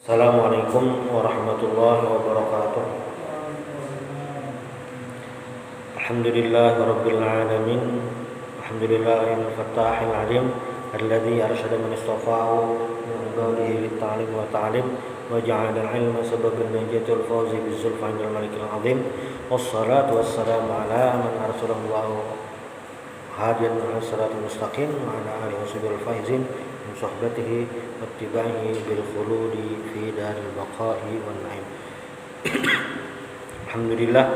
Assalamualaikum warahmatullahi wabarakatuh. Alhamdulillahirabbil alamin. Alhamdulillahil fattahil alim alladzi arsyada man istafahu min ibadihi lit-ta'lim wa ta'lim wa ja'ala al-'ilma sababan najati wal fawzi biz-zulfi 'indal malikil 'azim. Wassalatu wassalamu ala man arsalallahu hadiyan ila siratal mustaqim wa ala alihi washabihi faizin min suhbatihi wattiba'ihi bil khuludi fi daril baqa'i wan na'im. Alhamdulillah,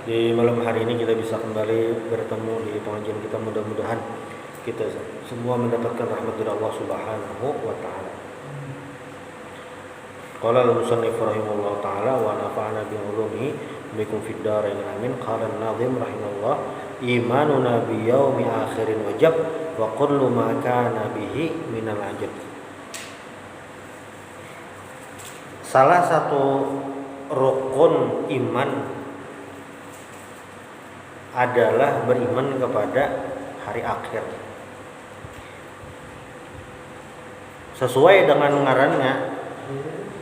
di malam hari ini kita bisa kembali bertemu di pengajian kita. Mudah-mudahan kita semua mendapatkan rahmat dari Allah Subhanahu wa taala. Qala al-musannif rahimahullah taala wa nafa'ana bi ulumihi bikum fid dharain amin. Qala an-nazim rahimahullah, imanuna bi yaumi akhirin wajib wa kullu ma kana bihi minal ajab. Salah satu rukun iman adalah beriman kepada hari akhir. Sesuai dengan ngarannya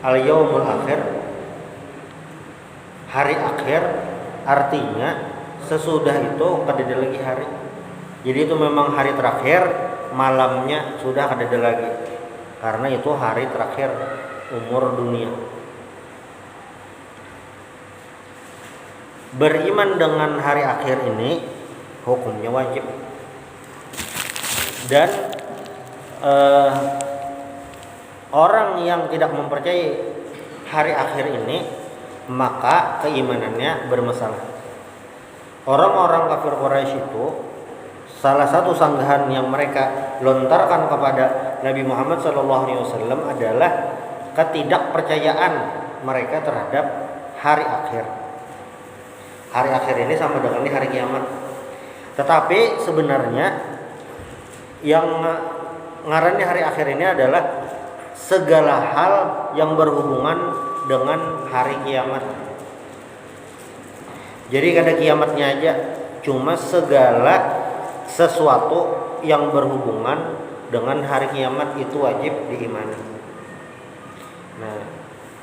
al-yaumul akhir, hari akhir, artinya sesudah itu kadada lagi hari. Jadi itu memang hari terakhir, malamnya sudah kadada lagi. Karena itu hari terakhir umur dunia. Beriman dengan hari akhir ini hukumnya wajib. Dan orang yang tidak mempercayai hari akhir ini, maka keimanannya bermasalah. Orang-orang kafir Quraisy itu, salah satu sanggahan yang mereka lontarkan kepada Nabi Muhammad SAW adalah ketidakpercayaan mereka terhadap hari akhir. Hari akhir ini sama dengan hari kiamat. Tetapi sebenarnya yang ngarannya hari akhir ini adalah segala hal yang berhubungan dengan hari kiamat. Jadi kada kiamatnya aja, cuma segala sesuatu yang berhubungan dengan hari kiamat itu wajib diimani. Nah,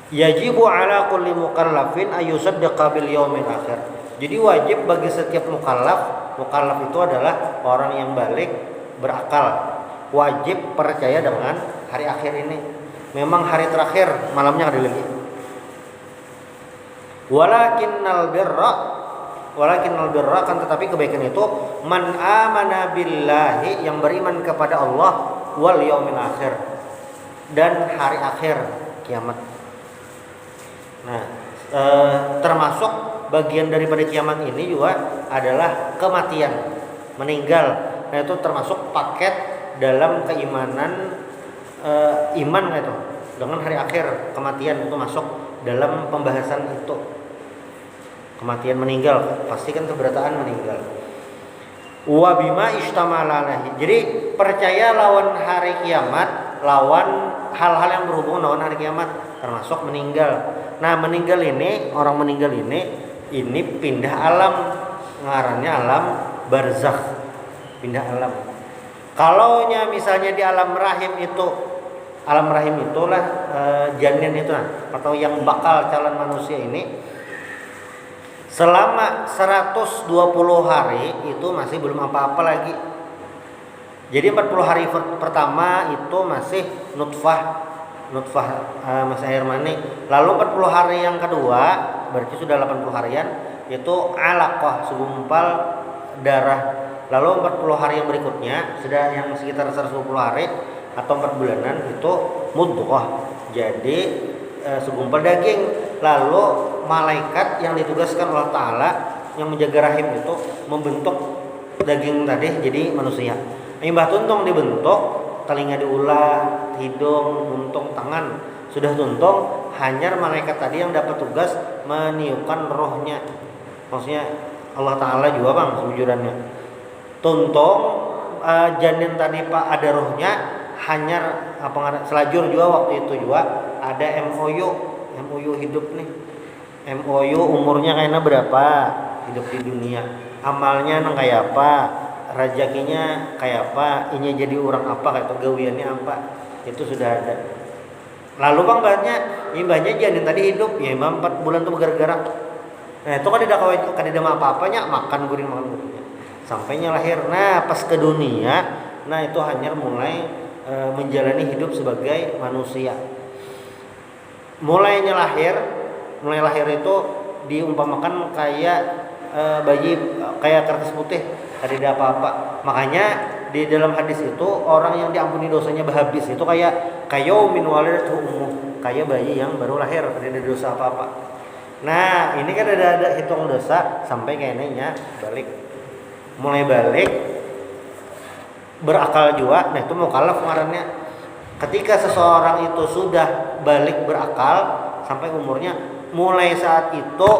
yajibu ala kulli mukallafin ayyusaddiqa bil yaumil akhir. Jadi wajib bagi setiap mukallaf itu adalah orang yang balik berakal, wajib percaya dengan hari akhir ini. Memang hari terakhir, malamnya ada lagi. Walakinnal birra kan, tetapi kebaikan itu man amana billahi, yang beriman kepada Allah, wal yaumil akhir, dan hari akhir kiamat. Nah, termasuk bagian daripada kiamat ini juga adalah kematian, meninggal. Nah, itu termasuk paket dalam keimanan, iman itu dengan hari akhir. Kematian itu masuk dalam pembahasan itu. Kematian, meninggal, pasti kan keberatan meninggal. Wa bima ishtamala alaihi. Jadi percaya lawan hari kiamat, lawan hal-hal yang berhubungan lawan hari kiamat, termasuk meninggal. Nah, meninggal ini, orang meninggal ini pindah alam, ngarannya alam barzakh, pindah alam. Kalau misalnya di alam rahim itulah janin itu, atau yang bakal calon manusia ini, selama 120 hari itu masih belum apa-apa lagi. Jadi 40 hari pertama itu masih nutfah masih air mani. Lalu 40 hari yang kedua, berarti sudah 80 harian, itu alaqah, segumpal darah. Lalu 40 hari yang berikutnya, sudah yang sekitar 120 hari atau 4 bulanan, itu mudghah, jadi segumpal daging. Lalu malaikat yang ditugaskan oleh Ta'ala yang menjaga rahim itu membentuk daging tadi jadi manusia. Mbah tuntung dibentuk, telinga diulah, hidung, muntung, tangan sudah tuntung, hanya malaikat tadi yang dapat tugas meniupkan rohnya. Maksudnya Allah Ta'ala juga bang sebujurannya. Tuntung, janin tadi pak ada rohnya, hanya selajur juga waktu itu juga ada MOU hidup nih. MOU umurnya kayaknya berapa, hidup di dunia, amalnya nang kayak apa, rezekinya kayak apa, ini jadi orang apa, kayak gawiannya apa, itu sudah ada. Lalu bang imbahnya janin tadi hidup ya imam 4 bulan tuh bergerak. Nah itu kan tidak apa-apanya makan guring sampainya lahir. Nah pas ke dunia, nah itu hanya mulai menjalani hidup sebagai manusia. Mulai lahir itu diumpamakan kayak bayi, kayak kertas putih, tidak apa-apa. Makanya di dalam hadis itu orang yang diampuni dosanya habis itu kayak min waladatu ummuh, kayak bayi yang baru lahir, tidak ada dosa apa-apa. Nah ini kan ada hitung dosa sampai kayaknya mulai balik berakal juga. Nah itu mukallaf ngarannya. Ketika seseorang itu sudah balik berakal sampai umurnya, mulai saat itu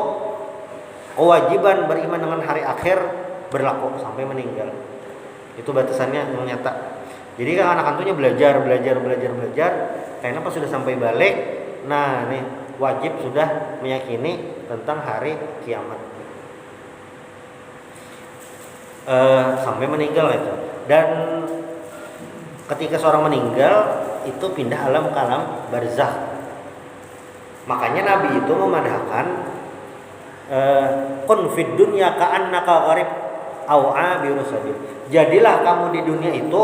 kewajiban beriman dengan hari akhir berlaku sampai meninggal. Itu batasannya yang nyata. Jadi kan anak antunya belajar karena pas sudah sampai balik, nah nih wajib sudah meyakini tentang hari kiamat sampai meninggal itu. Dan ketika seorang meninggal itu pindah alam ke alam barzakh. Makanya Nabi itu memadahkan kun fid dunya ka'annaka gharib au abiru sabil. Jadilah kamu di dunia itu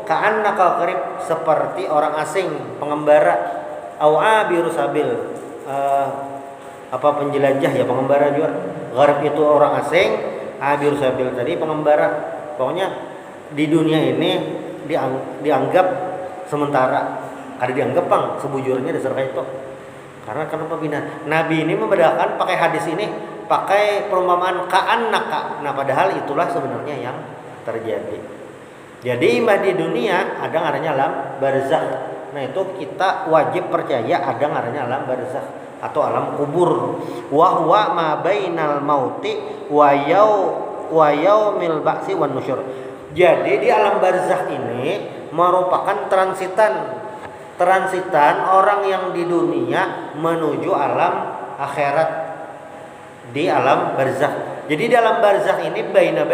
ka'annaka gharib, seperti orang asing, pengembara, au abiru sabil, penjelajah ya, pengembara juga. Gharib itu orang asing, abiru sabil tadi pengembara. Pokoknya di dunia ini dianggap sementara. Kada dianggap bang sebujurnya dasar itu. Karena kenapa bina? Nabi ini membedakan pakai hadis ini, pakai perumpamaan ka'annaka. Nah padahal itulah sebenarnya yang terjadi. Jadi di dunia ada ngarannya alam barzakh. Nah itu kita wajib percaya ada ngarannya alam barzakh atau alam kubur. Wa huwa ma bainal mauti wa yaumil ba'si wan nusyur. Jadi di alam barzakh ini merupakan transitan orang yang di dunia menuju alam akhirat di alam barzakh. Jadi di alam barzakh ini baina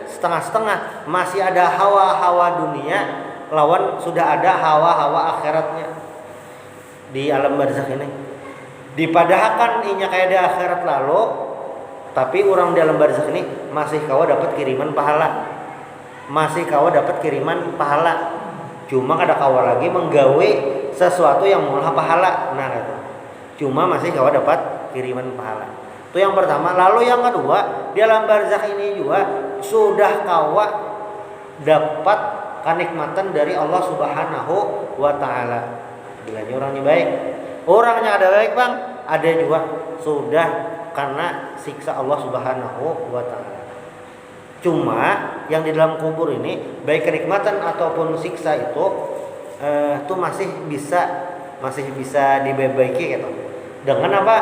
setengah-setengah, masih ada hawa-hawa dunia lawan sudah ada hawa-hawa akhiratnya di alam barzakh ini. Dipadahkan inya kayak di akhirat lalu, tapi orang di alam barzakh ini masih kawa dapat kiriman pahala. Cuma kada kawa lagi menggawe sesuatu yang mulah pahala. Nah itu. Cuma masih kawa dapat kiriman pahala. Itu yang pertama. Lalu yang kedua, di alam barzakh ini juga sudah kawa dapat kenikmatan dari Allah Subhanahu wa taala. Bilanya orangnya baik. Orangnya ada baik, Bang. Ada juga sudah karena siksa Allah Subhanahu wa taala. Cuma yang di dalam kubur ini baik kenikmatan ataupun siksa itu masih bisa diperbaiki gitu. Dengan apa?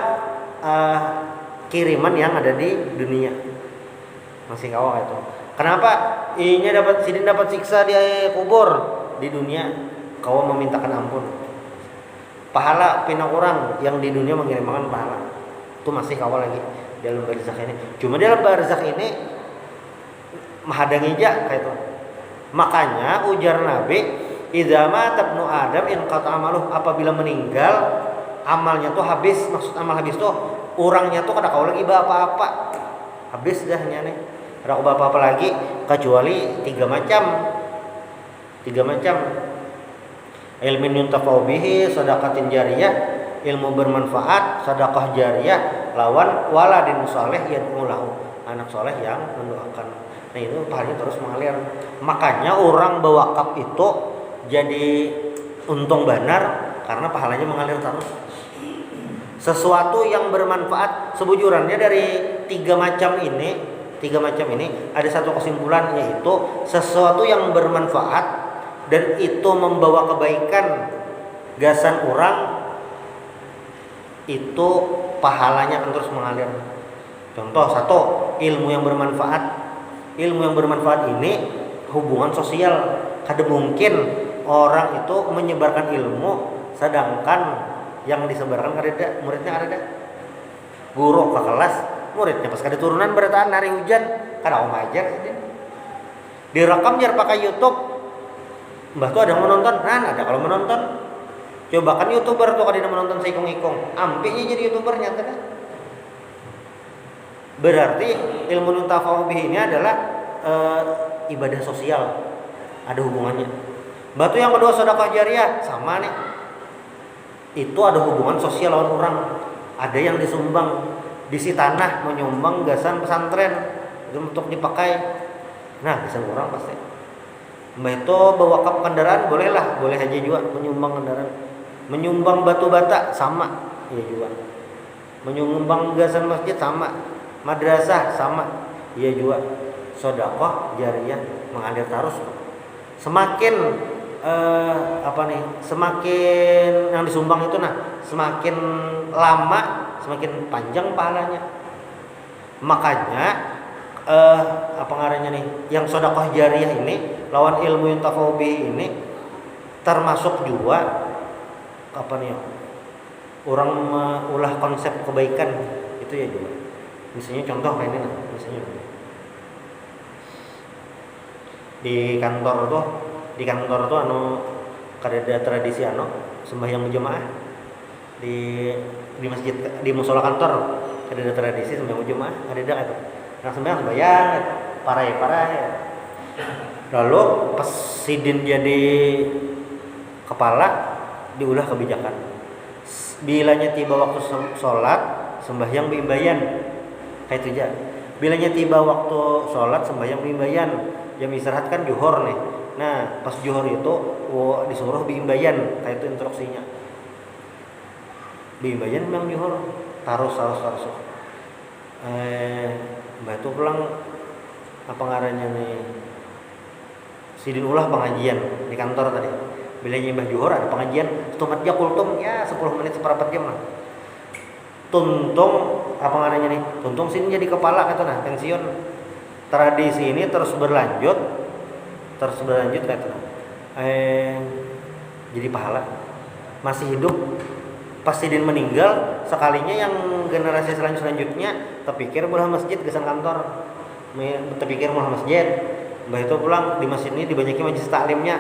Kiriman yang ada di dunia. Masih kawah itu. Kenapa? Inya dapat siksa di kubur, di dunia kau memintakan ampun. Pahala pina orang yang di dunia mengirimkan pahala. Itu masih kawah lagi dalam barzakh ini. Cuma dalam barzakh ini mahadangi aja kayak itu. Makanya ujar Nabi, idza mata ibnu Adam in qata amaluh, apabila meninggal amalnya tuh habis. Maksud amal habis tuh orangnya tuh kada kau lagi apa-apa. Habis dah nya nih. Kada kau apa-apa lagi kecuali tiga macam. Ilmin yuntafa'u bihi, sedekatin jariyah, ilmu bermanfaat, sedekah jariyah, lawan waladin saleh yad'u lahu, anak soleh yang mendoakan. Nah itu pahalanya terus mengalir. Makanya orang berwakaf itu jadi untung benar karena pahalanya mengalir terus. Sesuatu yang bermanfaat, sebujurannya dari tiga macam ini ada satu kesimpulan, yaitu sesuatu yang bermanfaat dan itu membawa kebaikan gasan orang, itu pahalanya akan terus mengalir. Contoh satu, ilmu yang bermanfaat ini hubungan sosial. Kada mungkin orang itu menyebarkan ilmu sedangkan yang disebarkan kada muridnya ada. Guru ke kelas, muridnya pas kada turunan bertahan hari hujan, kada mau ngajar. Direkam jar pakai YouTube. Mbah tuh ada yang menonton, ada kalau menonton. Coba kan YouTuber tuh kadina menonton saikong-ikong, ampinya jadi YouTuber nyata kan. Berarti ilmu nuntafa'u bihi ini adalah ibadah sosial, ada hubungannya. Batu yang kedua sedekah jariyah, sama nih. Itu ada hubungan sosial lawan orang. Ada yang disumbang, disi tanah menyumbang gasan pesantren itu untuk dipakai. Nah, gasan orang pasti. Mbah itu bewakaf kendaraan bolehlah, boleh aja juga menyumbang kendaraan. Menyumbang batu bata sama, iya juga. Menyumbang gasan masjid sama, madrasah sama, iya juga. Sedekah jariyah mengalir terus. Semakin semakin yang disumbang itu semakin lama semakin panjang pahalanya. Makanya apa ngarannya nih, yang sedekah jariyah ini lawan ilmu yuntafa'u bihi ini termasuk juga orang ulah konsep kebaikan itu ya juga. Misalnya contoh kayak ini misalnya di kantor tuh kadada tradisi sembahyang berjamaah di masjid, di musola kantor kadada tradisi sembahyang berjamaah, kadada kan nah sembahyang parai lalu pas sidin jadi kepala diulah kebijakan bilanya tiba waktu sholat sembahyang beimbayan kayak itu aja. Bilanya tiba waktu sholat sembahyang beimbayan, jam istirahat kan juhur nih. Nah pas juhur itu disuruh beimbayan, kayak itu instruksinya. Beimbayan memang juhur harus. Mbak itu pulang apa ngarannya nih, sidin ulah pengajian di kantor tadi. Bilanya mbah juhur ada pengajian, tumatnya kultum ya 10 menit seperempat jam lah. Tuntung apa ngarannya nih, tuntung sini jadi kepala kata pensiun. Tradisi ini terus berlanjut kata jadi pahala masih hidup. Pas sidin meninggal sekalinya yang generasi selanjutnya terpikir mulah masjid kesan kantor, terpikir mulah masjid. Mbah itu pulang di masjid ini dibanyaki majelis taklimnya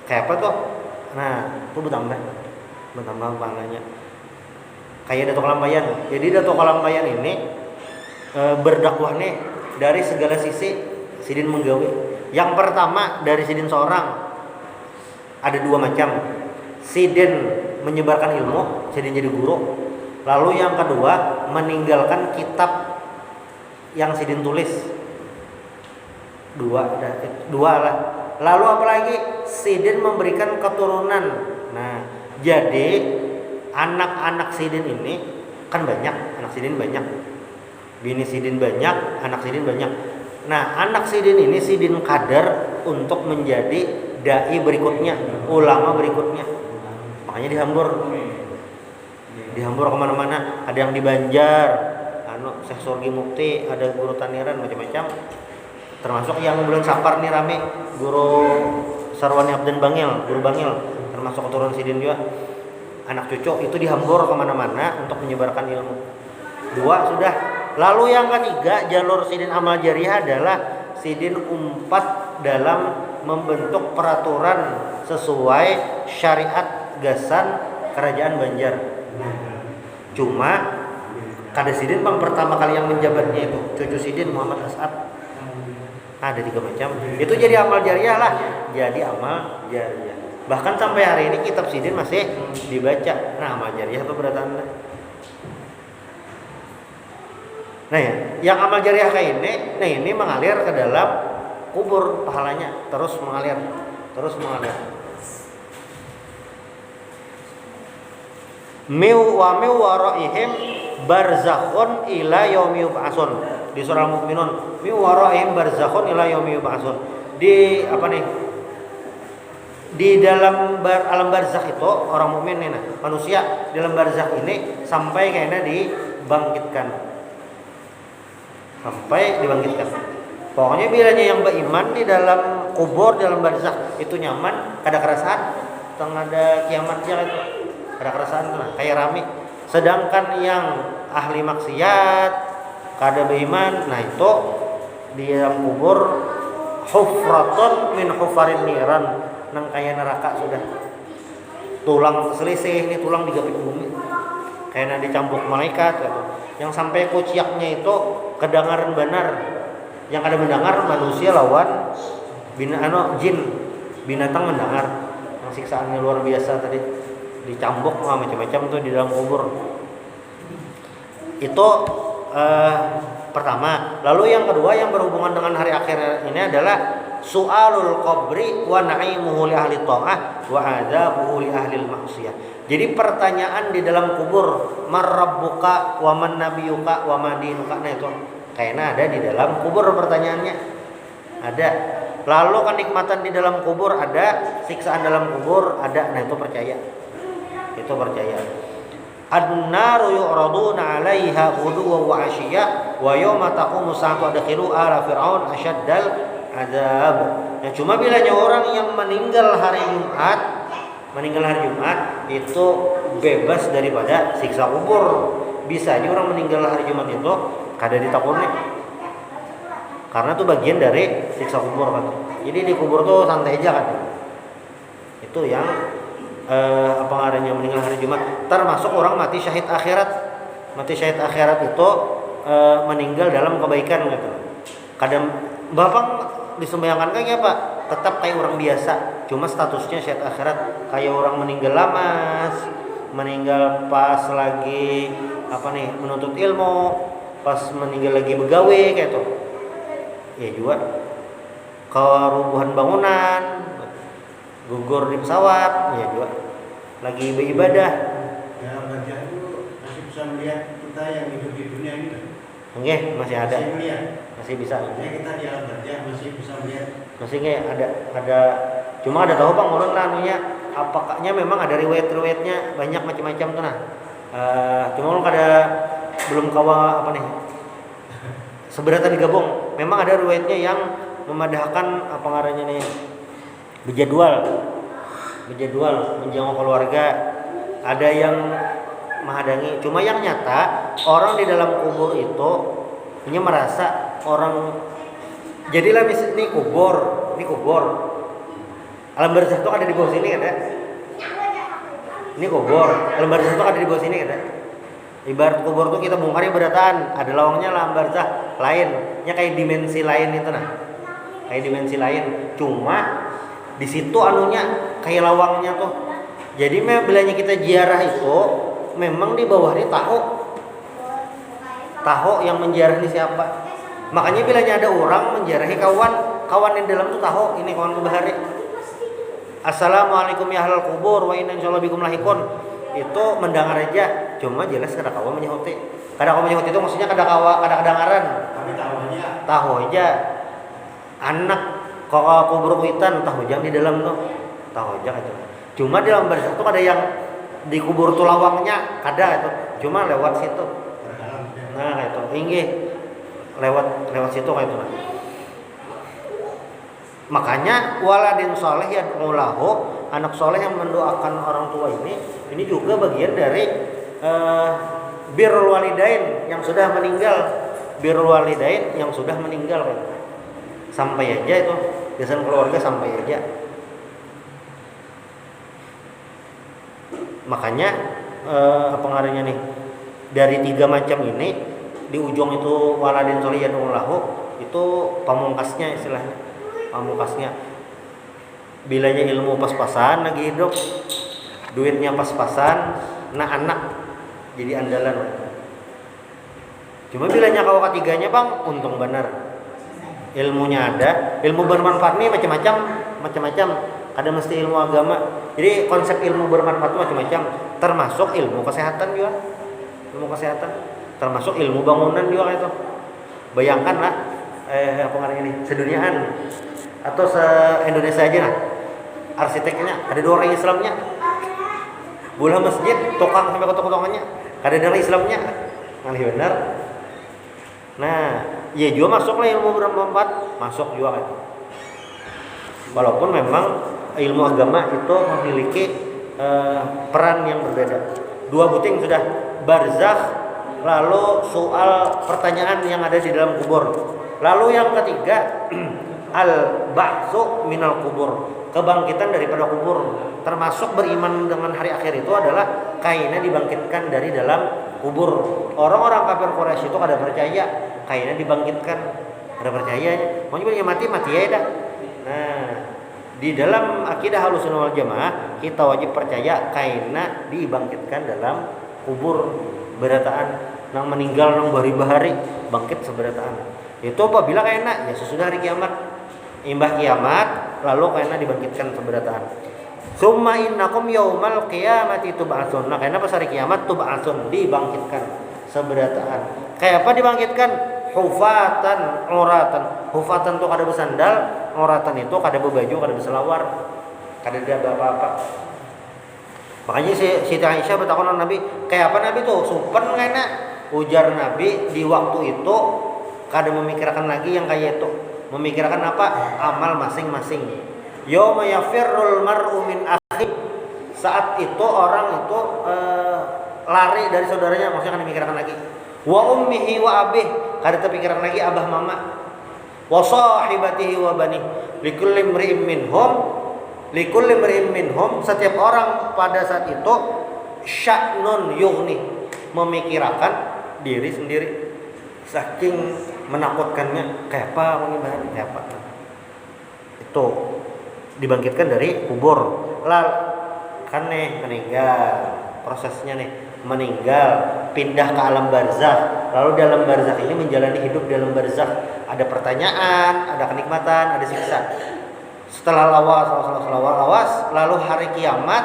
kayak apa tuh. Nah itu bertambah pahalanya kayak Datuk Lampayan. Jadi Datuk Lampayan ini berdakwah nih dari segala sisi sidin menggawe. Yang pertama dari sidin seorang ada 2 macam. Sidin menyebarkan ilmu, sidin jadi guru. Lalu yang kedua meninggalkan kitab yang sidin tulis. Dua lah. Lalu apalagi sidin memberikan keturunan. Nah jadi anak-anak sidin ini kan banyak, anak sidin banyak, bini sidin banyak, anak sidin banyak. Nah anak sidin ini sidin kader untuk menjadi dai berikutnya, ulama berikutnya. Makanya dihambur kemana-mana. Ada yang di Banjar, Syekh Surgi Mukti, ada guru Taniran macam-macam. Termasuk yang bulan Sapar nih rame, guru Sarwani Abdan Bangil, guru Bangil, termasuk keturunan sidin juga. Anak cucu itu dihambur kemana-mana untuk menyebarkan ilmu. 2 sudah. Lalu yang ketiga jalur sidin amal jariyah adalah sidin umpat dalam membentuk peraturan sesuai syariat gasan kerajaan Banjar. Cuma kada sidin bang pertama kali yang menjabatnya itu cucu sidin Muhammad As'ad. Ada 3 macam. Itu jadi amal jariyah lah. Jadi amal jariyah. Bahkan sampai hari ini kitab sidin masih dibaca. Nah amal jariyah itu berarti. Nah ya, yang amal jariyah kayak ini mengalir ke dalam kubur pahalanya, terus mengalir. Miu waraihim barzakhun ila yaumi yub'atsun. Di surah Al-Mu'minun, miu waraihim barzakhun ila yaumi yub'atsun. Di apa nih? Di dalam alam barzakh itu orang mukmin nih, manusia dalam barzakh ini sampai kayaknya dibangkitkan. Pokoknya bilanya yang beriman di dalam kubur, dalam barzakh itu nyaman, kada kerasaan, tengah ada kiamatnya itu, kada kerasaan tuh, kayak rame. Sedangkan yang ahli maksiat, kada beriman, nah itu di dalam kubur hufratun min hufarin niran, nang kaya neraka sudah. tulang selisih, ini tulang digapit bumi kayak dicampur malaikat gitu. Yang sampai kuciaknya itu kedengaran benar, yang ada mendengar manusia lawan jin, binatang mendengar. Yang siksaannya luar biasa tadi, dicambuk macam-macam tuh di dalam kubur. Itu pertama. Lalu yang kedua yang berhubungan dengan hari akhir ini adalah su'alul qabri wa na'imuhu li ahli ta'ah wa adzabuhu li ahli maksiyah. Jadi pertanyaan di dalam kubur, man rabbuka wa man nabiyuka wa ma dinuka, nah itu kayaknya ada di dalam kubur pertanyaannya. Ada. Lalu kenikmatan di dalam kubur ada, siksaan dalam kubur ada, nah itu percaya. Itu percaya. An-naru yu'raduna 'alaiha ghuduwan wa 'ashiyya wa yawma taqumu as-sa'atu adkhilu ala fir'aun asyaddal azab. Nah, cuma bilanya orang yang meninggal hari Jumat itu bebas daripada siksa kubur. Bisa aja orang meninggal hari Jumat itu kada ditakuni. Karena itu bagian dari siksa kubur kan. Jadi di kubur tuh santai aja kan. Itu yang apa ngarannya meninggal hari Jumat. Termasuk orang mati syahid akhirat. Mati syahid akhirat itu meninggal dalam kebaikan gitu. Kadang bapak disembayangkan kayak apa? Tetap kayak orang biasa, cuma statusnya syahid akhirat. Kayak orang meninggal lama, meninggal pas lagi menuntut ilmu, pas meninggal lagi begawe kayak tuh. Ya juga kerubuhan bangunan, gugur di pesawat, ya juga lagi beribadah. Dalam bagian itu masih bisa melihat kita yang hidup di dunia ini kan? Oke, masih ada. Masih bisa. Ya, kita di alam barzah masih bisa melihat. Masih ada. Cuma ada tahu Bang ulun anunya apakahnya memang ada riwayat-riwayatnya banyak macam-macam tuh nah. Cuma ulun belum kawa seberapa digabung. Memang ada riwayatnya yang memadahkan apa ngarannya nih berjadwal menjenguk keluarga, ada yang menghadangi. Cuma yang nyata orang di dalam kubur itu punya merasa orang jadilah ini kubur alam barzah itu ada di bawah sini kan ya. Ini kubur alam barzah itu ada di bawah sini kan ya. Ibarat kubur tuh kita bongkarnya berdatan, ada lawangnya alam barzah lainnya kayak dimensi lain itu nah. Kayak dimensi lain. Cuma di situ anunya kayak lawangnya tuh. Jadi bilanya kita ziarah itu memang di bawahnya tahu yang menziarahi siapa. Makanya bilanya ada orang menziarahi kawan yang dalam tuh tahu ini kawan bahari. Assalamualaikum ya ahlal kubur wa inna insyaallah bikum lahikun. Itu mendengar aja, cuma jelas kada kawa menyahuti. Kada kawa menyahuti itu maksudnya kada kedengaran. Tapi Tahu aja. Anak kok kubur kuitan tahu aja di dalam tuh. Tahu aja gitu. Cuma di dalam barzah tuh ada yang di kubur tuh lawangnya kada itu. Cuma lewat situ. Nah, itu inggih lewat situ kayak itu. Makanya waladin soleh yad'ulahu, anak soleh yang mendoakan orang tua ini juga bagian dari birrul walidain yang sudah meninggal. Birrul walidain yang sudah meninggal kan. Sampai aja itu biasanya keluarga sampai aja. Makanya apa ngarannya nih dari 3 macam ini di ujung itu waladin soleh yad'ulahu itu pamungkasnya istilahnya. Pamungkasnya bilanya ilmu pas-pasan lagi hidup, duitnya pas-pasan, nah anak jadi andalan. Cuma bilanya kau ketiganya Bang untung benar, ilmunya ada, ilmu bermanfaat nih macam-macam. Ada mesti ilmu agama. Jadi konsep ilmu bermanfaat itu macam-macam, termasuk ilmu kesehatan juga, termasuk ilmu bangunan juga itu. Bayangkan lah apa namanya ini seduniaan atau se-Indonesia aja nah, arsiteknya ada 2 orang Islamnya, bola masjid tukang sampai kotok-kotokannya ada orang Islamnya, ngalih benar. Nah, ya juga masuk lah ilmu bermanfaat, masuk juga kan. Walaupun memang ilmu agama itu memiliki peran yang berbeda. 2 buting sudah barzakh, lalu soal pertanyaan yang ada di dalam kubur. Lalu yang ketiga al-ba'tsu minal kubur, kebangkitan daripada kubur. Termasuk beriman dengan hari akhir itu adalah kainnya dibangkitkan dari dalam kubur. Orang-orang kafir Quraisy itu kada percaya kainnya dibangkitkan, kada percaya. Mau ya mati ya dah. Nah, di dalam akidah Ahlussunnah wal Jamaah kita wajib percaya kainnya dibangkitkan dalam kubur berataan nang meninggal nang bahari-bahari bangkit seberataan. Itu apabila kainnya ya sesudah hari kiamat. Imbah kiamat lalu kainnya dibangkitkan seberataan. Summa innakum yaumal qiyamati tub'atsun. Nah, karena pas hari kiamat tub'atsun dibangkitkan seberataan. Kayak apa dibangkitkan? Hufatan uratan. Hufatan itu kada bersandal, uratan itu kada berbaju, kada berselawar, kada ada apa-apa. Makanya Siti Aisyah bertakon Nabi, kayak apa Nabi tuh? Supen kayaknya. Ujar Nabi di waktu itu kada memikirkan lagi yang kayak itu. Memikirkan apa? Amal masing-masing. Yauma yafirrul mar'u min akhi. Saat itu orang itu lari dari saudaranya, maksudnya kan memikirkan lagi. Wa ummihi wa abih, kada terpikirkan lagi abah mama. Wa sahibatihi wa bani. Likulli imri'in minhum, setiap orang pada saat itu sya'nun yughni, memikirkan diri sendiri. Saking menakutkannya, kayak apa mengibadah, kayak apa. Itu dibangkitkan dari kubur. Lalu kan nih meninggal, prosesnya nih meninggal, pindah ke alam barzakh. Lalu dalam barzakh ini menjalani hidup dalam barzakh, ada pertanyaan, ada kenikmatan, ada siksa. Setelah lawas, lalu hari kiamat,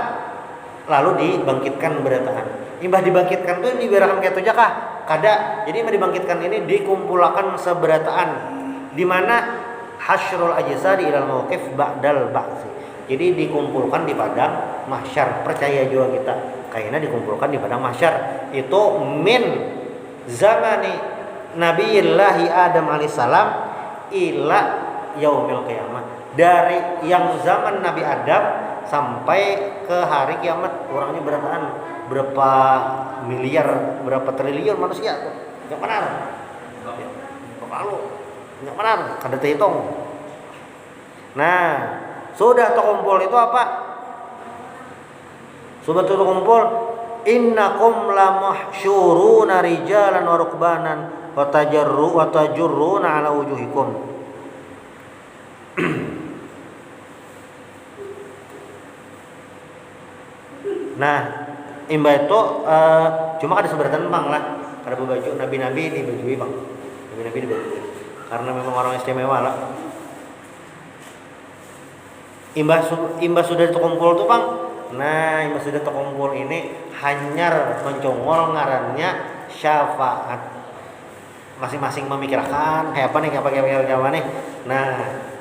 lalu dibangkitkan berataan. Imbah dibangkitkan tuh diberakan kayak itu aja kah? Kada. Jadi imbah dibangkitkan ini dikumpulkan seberataan, di mana hasyrul ajsadi ilal mauqif ba'dal ba'tsi. Jadi dikumpulkan di padang mahsyar. Percaya juga kita, kayaknya dikumpulkan di padang mahsyar. Itu min zamani Nabiyillahi Adam alaihissalam ila yaumil qiyamah. Dari yang zaman Nabi Adam sampai ke hari kiamat. Orangnya berapa miliar, berapa triliun manusia tuh. Yang benar. Kepala yang benar, kada terhitung. Nah, sudah terkumpul itu apa? Sudah terkumpul, innakum lamahsyuruna rijalan wa rukbanan wa tajurruna ala wujuhikum. Nah, imbah itu cuma ada seberatan bang lah, kada berbaju. Nabi-nabi dibajui bang, nabi-nabi dibajui. Karena memang orang istimewa lah. Imbas sudah terkumpul tuh bang. Nah, imbas sudah terkumpul ini hanyar mencongol ngarannya syafaat. Masing-masing memikirkan kayak apa nih. Nah,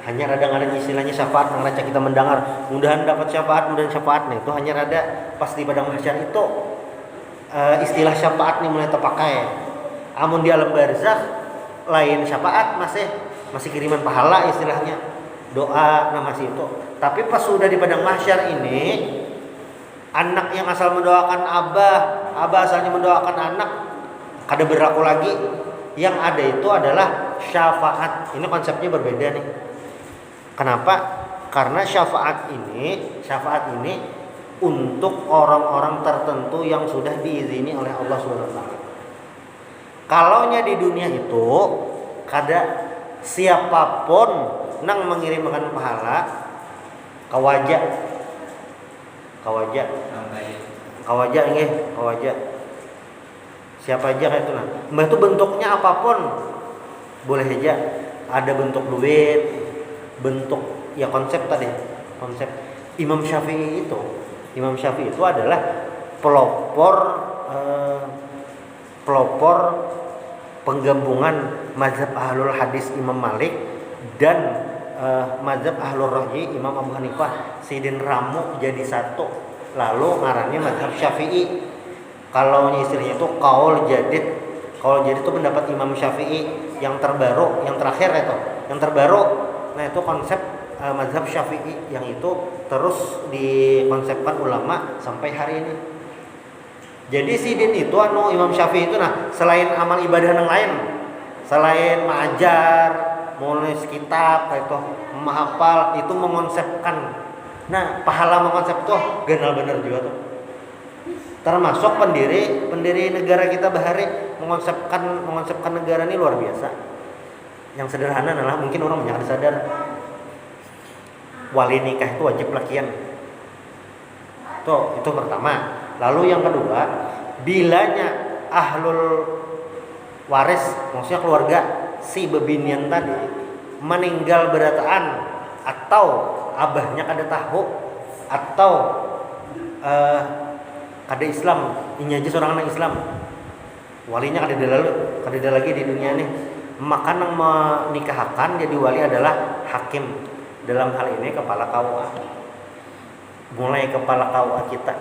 hanya ada istilahnya syafaat. Nang kita mendengar, mudahan dapat syafaat, nih. Itu hanya ada pas di padang mahsyar itu istilah syafaat nih mulai terpakai. Amun di alam barzakh lain syafaat, masih kiriman pahala istilahnya, doa, nah masih itu. Tapi pas sudah di padang mahsyar ini, anak yang asal mendoakan abah asalnya mendoakan anak, kada berlaku lagi. Yang ada itu adalah syafaat. Ini konsepnya berbeda nih. Kenapa? Karena syafaat ini untuk orang-orang tertentu yang sudah diizini oleh Allah SWT. Kalaunya di dunia itu kada siapapun nang mengirimkan pahala kawaja siapa aja kayak itu nah. Mbah itu bentuknya apapun boleh aja. Ada bentuk duit, bentuk ya konsep Imam Syafi'i itu adalah pelopor penggabungan mazhab ahlul hadis Imam Malik dan mazhab ahlul ra'yi Imam Abu Hanifah. Sidin ramu jadi satu, lalu ngarannya mazhab Syafi'i. Kalau istilahnya itu qaul jadid itu pendapat Imam Syafi'i yang terbaru, yang terakhir itu, yang terbaru. Nah, itu konsep mazhab Syafi'i yang itu terus dikonsepkan ulama sampai hari ini. Jadi sidin itu Imam Syafi'i itu selain amal ibadah yang lain, selain mengajar, menulis kitab kayak itu, menghafal itu mengonsepkan. Nah, pahala mengonsep tuh genal bener juga tuh. Termasuk pendiri negara kita bahari mengonsepkan negara ini luar biasa. Yang sederhana adalah mungkin orang banyak sadar wali nikah itu wajib lakian. Tuh, itu pertama. Lalu yang kedua, bilanya ahlul waris, maksudnya keluarga si bebinian tadi meninggal berataan atau abahnya kada tahu atau kada Islam, ini aja seorang anak Islam, walinya kada lagi di dunia ini, maka yang menikahkan jadi wali adalah hakim. Dalam hal ini kepala KUA, mulai kepala KUA kita,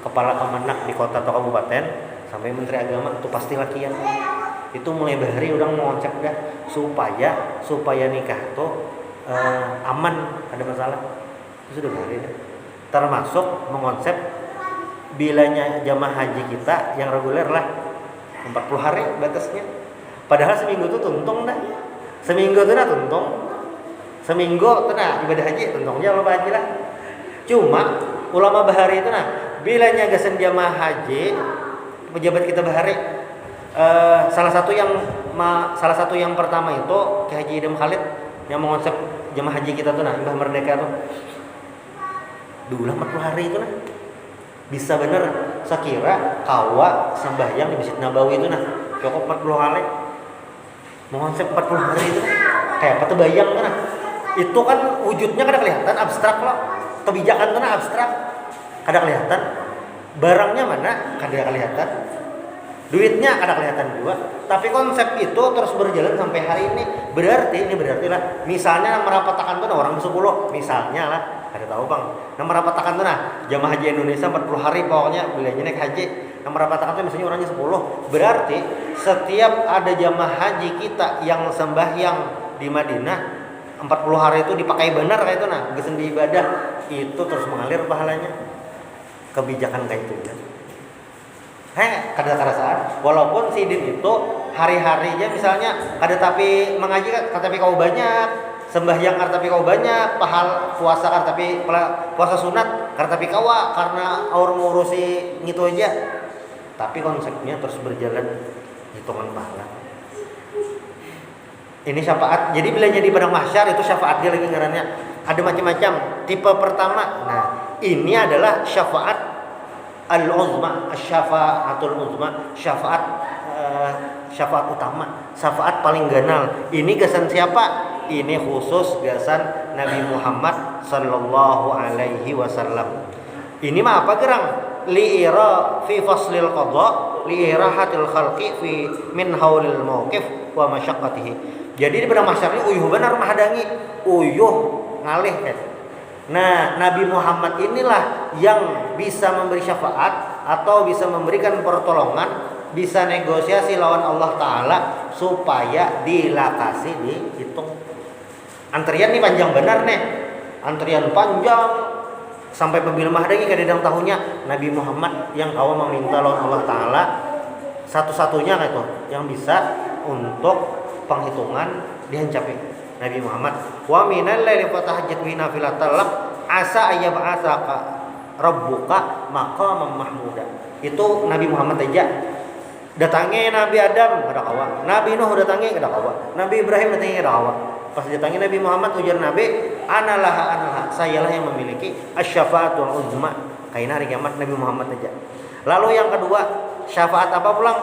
kepala kemenak di kota atau kabupaten sampai menteri agama itu pasti lakian. Itu mulai bahari udah ngonsep dah supaya nikah itu aman, ada masalah itu sudah bahari dah. Termasuk mengonsep bilanya jamaah haji kita yang reguler lah 40 hari batasnya. Padahal seminggu itu tuntung dah. Seminggu itu dah tuntung. Seminggu itu nah ibadah haji tuntungnya lo haji lah. Cuma ulama bahari itu nah bilanya gasan jamaah haji pejabat kita bahari salah satu yang pertama itu Ki Haji Idam Khalid yang mengonsep jamaah haji kita tuh nah Mbah Merdeka tuh. Dulu 40 hari itu nah bisa bener sekira kawa sembahyang di Masjid Nabawi itu nah cukup 40 hari. Mengonsep 40 hari itu nah kayak apa tuh bayang tuh nah. Itu kan wujudnya kada kelihatan, abstrak loh. Kebijakan tuh nah abstrak. Kada kelihatan. Barangnya mana? Kada kelihatan. Duitnya kada kelihatan juga. Tapi konsep itu terus berjalan sampai hari ini. Berarti lah. Misalnya yang merapatakan tuh nah orang 10, misalnya lah. Kada tahu bang. Yang merapatakan tuh nah jamaah haji Indonesia 40 hari pokoknya bilanya naik haji. Yang merapatakan tuh misalnya orangnya 10. Berarti setiap ada jamaah haji kita yang sembahyang di Madinah 40 hari itu dipakai benar kayak itu nah, gesen di ibadah itu terus mengalir pahalanya. Kebijakan kayak itu ya. Kada kerasaan. Walaupun sidin itu hari-harinya misalnya kada tapi mengaji kada tapi kau banyak, sembahyang kada tapi kau banyak, pahal puasa kada tapi puasa sunat kada tapi kawa karena orang ngurusi gitu aja. Tapi konsepnya terus berjalan hitungan pahala. Ini syafaat. Jadi bilanya di padang mahsyar itu syafaat dia lagi ngarannya. Ada macam-macam. Tipe pertama. Nah, ini adalah syafaat al-uzma, syafaatul uzma, syafaat utama, syafaat paling ganal. Ini gasan siapa? Ini khusus gasan Nabi Muhammad sallallahu alaihi wasallam. Ini mah apa gerang? Li'ira fi faslil qadha, li'irahatil khalqi fi min haulil mauqif wa masyaqqatihi. Jadi di padang mahsyar ini uyuh benar mahadangi, uyuh ngalih kan. Nah, Nabi Muhammad inilah yang bisa memberi syafaat atau bisa memberikan pertolongan, bisa negosiasi lawan Allah Ta'ala supaya dilakasi dihitung. Antrian nih panjang benar nih, antrian panjang sampai pembila mahadangi kadang tahunnya Nabi Muhammad yang kau meminta lawan Allah Ta'ala satu-satunya kayak itu yang bisa untuk penghitungan dihancapi Nabi Muhammad. Wa minal laili fatahajjat bihi nafilatan lak asa ayyab'atsaka rabbuka maqaman mahmuda. Itu Nabi Muhammad aja. Datangi Nabi Adam kada kawa, Nabi Nuh datangi kada kawa, Nabi Ibrahim datangi kada kawa. Pas datangi Nabi Muhammad ujar Nabi, analah, sayalah yang memiliki asy-syafaatul uzma. Kaina hari kiamat Nabi Muhammad aja. Lalu yang kedua, syafaat apa pulang?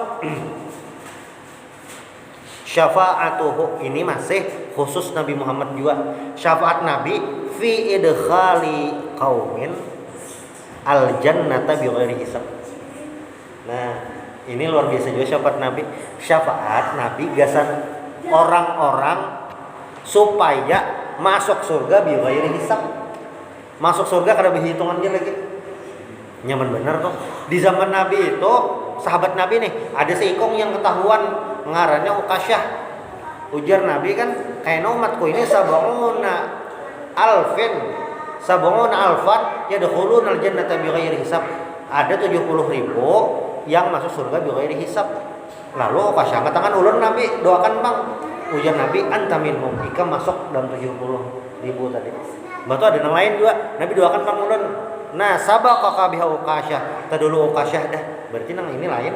Syafaatuhu ini masih khusus Nabi Muhammad juga. Syafaat Nabi fi idkhali qaumin al jannata bighairi hisab. Nah, ini luar biasa juga syafaat Nabi. Syafaat Nabi gasan orang-orang supaya masuk surga bighairi hisab. Masuk surga kada berhitungan dia lagi. Nyaman benar tuh. Di zaman Nabi itu, sahabat Nabi nih, ada seikong yang ketahuan ngarannya Ukasyah. Ujar Nabi kan kayak umatku ini sab'una alfan yadkhuluna al-jannata bighairi hisab. Ada 70.000 yang masuk surga bighairi hisab. Lalu Ukasyah katakan ulun Nabi doakan bang Ujar Nabi, anta minhum, ika masuk dalam 70.000 tadi. Batu ada yang lain juga. Nabi doakan Kang Ulun. Nah, sabaqaka biha Uqasyah. Tadulu Uqasyah dah. Berarti nang ini lain.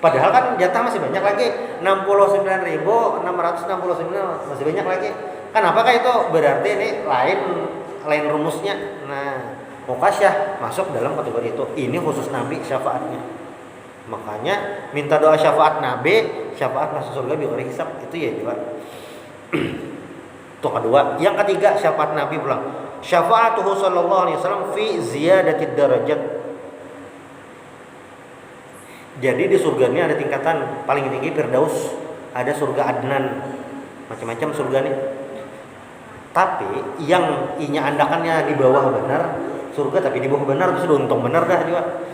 Padahal kan jatah masih banyak lagi. 69.669 masih banyak lagi. Kan apakah itu berarti ini lain rumusnya. Nah, Uqasyah masuk dalam kategori itu. Ini khusus Nabi syafaatnya. Makanya minta doa syafaat Nabi, syafaat masuk surga bi ghairi hisab, itu ya juga. Itu kedua. Yang ketiga syafaat Nabi pulang. Syafaatuhu sallallahu alaihi wasallam fi ziyadatid darajat. Jadi di surga ini ada tingkatan paling tinggi Firdaus, ada surga Adnan, macam-macam surga nih. Tapi yang inya andakannya di bawah benar surga, tapi di bawah benar itu sudah untung benar dah juga.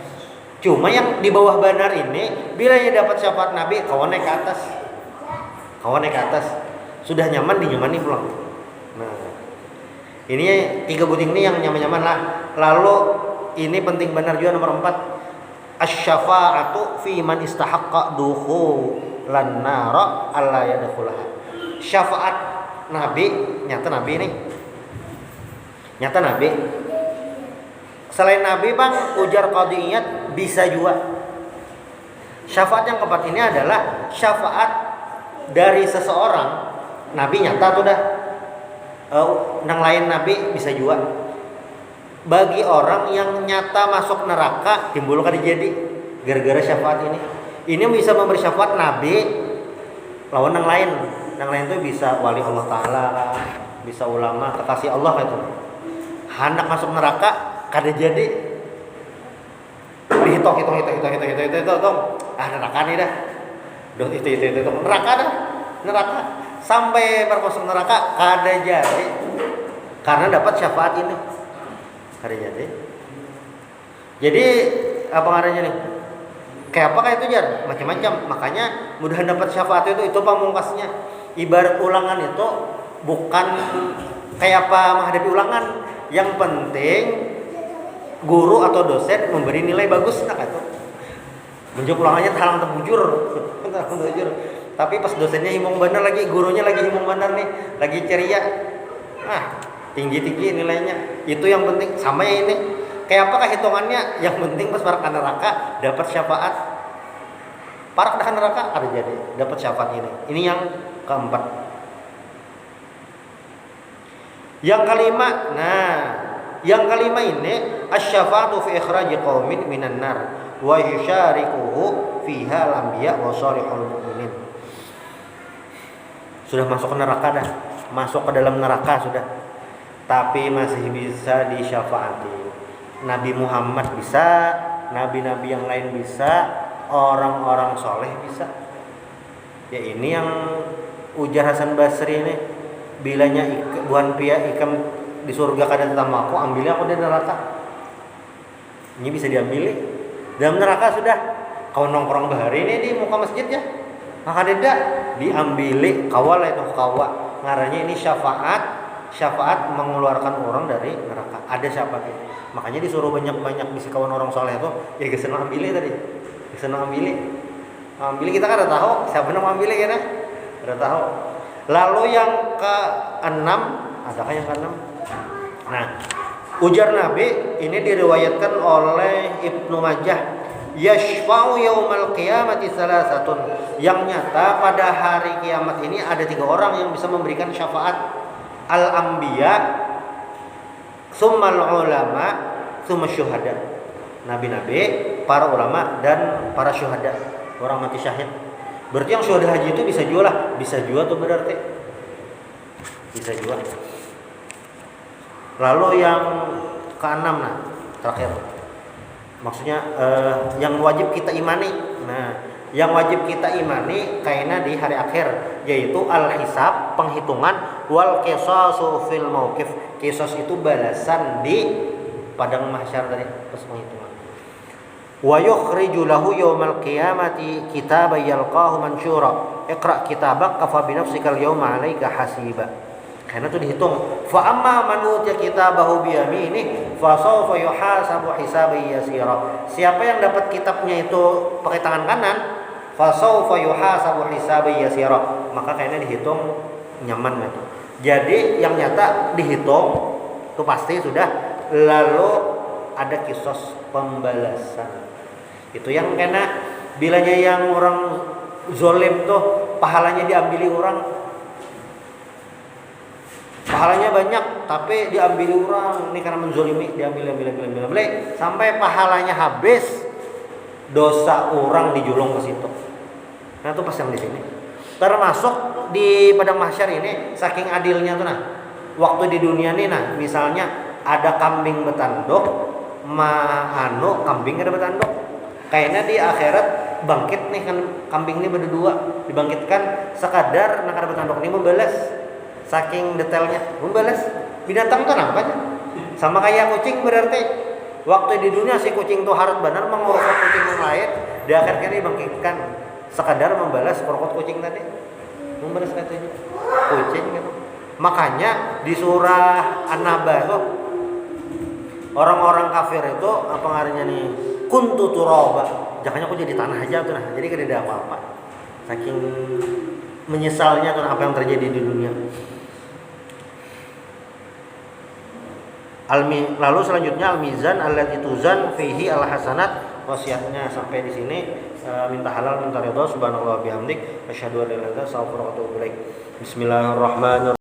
Cuma yang di bawah benar ini bila ia dapat syafaat Nabi, kawan naik ke atas. Sudah nyaman dinyamani pulang. Nah, ini 3 buting ini yang nyaman-nyaman lah. Lalu ini penting benar juga nomor 4. Asy-syafa'atu fi man istahaqqa dukhulan nar alla yadkhulaha. Syafaat Nabi, nyata Nabi nih. Nyata Nabi. Selain Nabi bang, ujar qadiyat bisa juga. Syafaat yang keempat ini adalah syafaat dari seseorang. Nabi nyata tuh dah. Nang lain Nabi bisa juga. Bagi orang yang nyata masuk neraka timbul kada jadi gara-gara syafaat ini. Ini bisa memberi syafaat Nabi lawan nang lain. Nang lain tuh bisa wali Allah Taala, bisa ulama, kekasih Allah itu. Hendak masuk neraka kada jadi. Dihitung. Ah neraka nih dah. Duh itu neraka dah. Neraka. Sampai bermasuk neraka kada jadi karena dapat syafaat ini. Kada jadi apa ngaranya nih, kayak apa kayak itu jar macam-macam. Makanya mudah dapat syafaat itu pamungkasnya. Ibarat ulangan itu bukan kayak apa menghadapi ulangan, yang penting guru atau dosen memberi nilai bagus. Nah itu menjawab ulangannya talang terbujur. Tapi pas dosennya himung bener lagi, gurunya lagi himung bener nih, lagi ceria, tinggi nilainya. Itu yang penting. Sama ya ini, kayak apakah hitungannya? Yang penting pas parak neraka dapat syafaat. Parak dah neraka ada jadi dapat syafaat ini. Ini yang keempat. Yang kelima, yang kelima ini asy-syafa'atu fi ikhraji qaumin minan nar wa yusyarikuhu fiha al-anbiya wa shalihul mu'minin. Sudah masuk ke neraka dah, masuk ke dalam neraka sudah, tapi masih bisa disyafaati. Nabi Muhammad bisa, nabi-nabi yang lain bisa, orang-orang soleh bisa. Ya ini yang ujar Hasan Basri ini, bilanya buan pia ikam di surga kada tetamaku, ambilnya aku di neraka. Ini bisa diambil dalam neraka sudah. Kau nongkrong bahari ini di muka masjid ya, maka tidak diambili kawal itu kawa. Ngaranya ini syafaat mengeluarkan orang dari neraka. Ada syafaat itu. Makanya disuruh banyak-banyak bisa kawan orang soleh itu. Ya kesana ambili tadi. Kesana ambili kita kan ada tahu siapa nama ambili kan? Ada tahu. Lalu yang ke-6, adakah yang ke-6? Nah, ujar Nabi ini diriwayatkan oleh Ibnu Majah. Yashfa'u yaumal qiyamati salasatun. Yang nyata pada hari kiamat ini ada 3 orang yang bisa memberikan syafaat. Al-anbiya, summal ulama, summa syuhada. Nabi-nabi, para ulama dan para syuhada, orang mati syahid. Berarti yang syuhada haji itu bisa jual lah, bisa jual tuh berarti. Bisa jual. Lalu yang ke-6 terakhir. Maksudnya yang wajib kita imani. Nah, yang wajib kita imani kaina di hari akhir, yaitu al-hisab, penghitungan, wal qisasu fil mauqif. Qisas itu balasan di padang mahsyar tadi pas penghitungan. Wa yukhriju lahu yaumal qiyamati kitaban yalqahu mansyura. Iqra kitabak kafa bi nafsikal yawma 'alaika hasiba. Karena itu dihitung. Fa amma man utiya kitabahu bi yaminihi fa sawfa yuhasabu hisaban yasira. Siapa yang dapat kitabnya itu pakai tangan kanan, fasaufa yuhasabu hisaban yasira, maka kayaknya dihitung nyaman gitu. Jadi yang nyata dihitung itu pasti sudah, lalu ada kisos pembalasan. Itu yang kena bilanya yang orang zolim tuh pahalanya diambili orang, pahalanya banyak tapi diambili orang, ini karena menzolimi diambil sampai pahalanya habis, dosa orang dijulung ke situ. Nah itu pas yang di sini termasuk di padang mahsyar ini saking adilnya tuh. Nah waktu di dunia nih, nah misalnya ada kambing betanduk kambing ada betanduk, kayaknya di akhirat bangkit nih kan kambing ini berdua dibangkitkan sekadar nak ada betanduk ini membalas, saking detailnya membalas. Binatang tuh nampaknya sama kayak kucing, berarti waktu di dunia si kucing tuh harus benar mengurus kucing yang lain, di akhirnya dibangkitkan sekadar membalas korokot kucing tadi, membalas katanya kucing gitu. Makanya di surah An-Naba tuh orang-orang kafir itu apa ngarannya nih, kuntu turaba, jangannya aku jadi tanah aja tuh. Nah jadi kada ada apa-apa, saking menyesalnya tuh apa yang terjadi di dunia. Lalu selanjutnya al-mizan allati tuzan fihi al-hasanat. Wasiatnya sampai di sini. Minta halal, minta ridha. Subhanallah bihamdik, asyhadu an la ilaha illa anta, astaghfiruka wa atubu ilaik. Bismillahirrahmanirrahim.